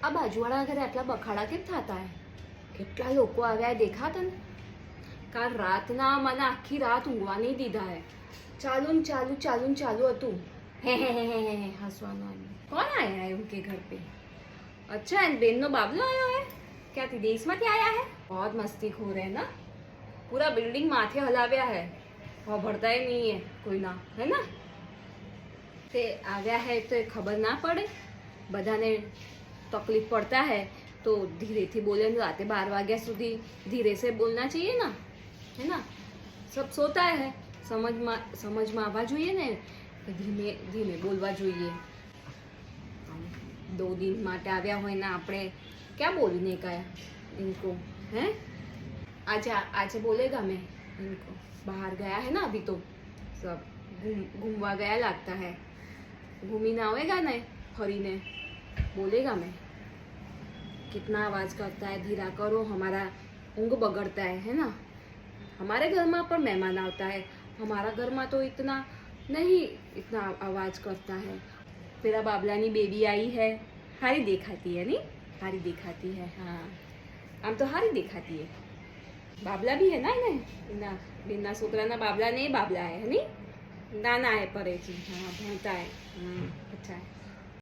આ બાજુવાળા ઘરે આટલા બખાડા કેમ થતા હે? કેટલા લોકો આવ્યા દેખાતા ને? કાલ રાતના મને આખી રાત ઊંઘવા નહીં દીધા હે. ચાલુ ને ચાલુ ચાલુ ને ચાલુ હતું. હે હસવાનું. કોણ આયા है उनके घर पे? अच्छा है, बेन नो बाबलो आयो है क्या? देश में आया है? बहुत मस्ती खोर है ना, पूरा बिल्डिंग माथे हलाव्या है और भरता ही नहीं है कोई ना, है ना? ते आव्या है तो खबर ना पड़े, बधाने तकलीफ पड़ता है तो धीरे थी बोले, रात 12 वाग्या सुधी धीरे से बोलना चाहिए ना, है ना? सब सोता है, समझ में आवा જોઈએ ને, ધીમે ધીમે બોલવા જોઈએ. 2 दिन માટે આવ્યા હોય ને આપણે क्या बोलने का है इनको, हैं? आज बोलेगा मैं इनको. बाहर गया है ना अभी, तो सब घूमवा गया लगता है. घूमी ना आएगा ना फरीने बोलेगा मैं. कितना आवाज़ करता है, धीरा करो, हमारा ऊँग बगड़ता है ना? हमारे घर में पर मेहमान आता है, हमारा घर में तो इतना नहीं, इतना आवाज़ करता है. तेरा बाबला ની बेबी आई है, हारी दिखाती है नहीं? हारी दिखाती है, हाँ. आम तो हारी दिखाती है. बाबला भी है ना इन्हें, बिना छोकरा ना बाबला नहीं, बाबला है नहीं, नाना है परे जी, हाँ भणता है, अच्छा है.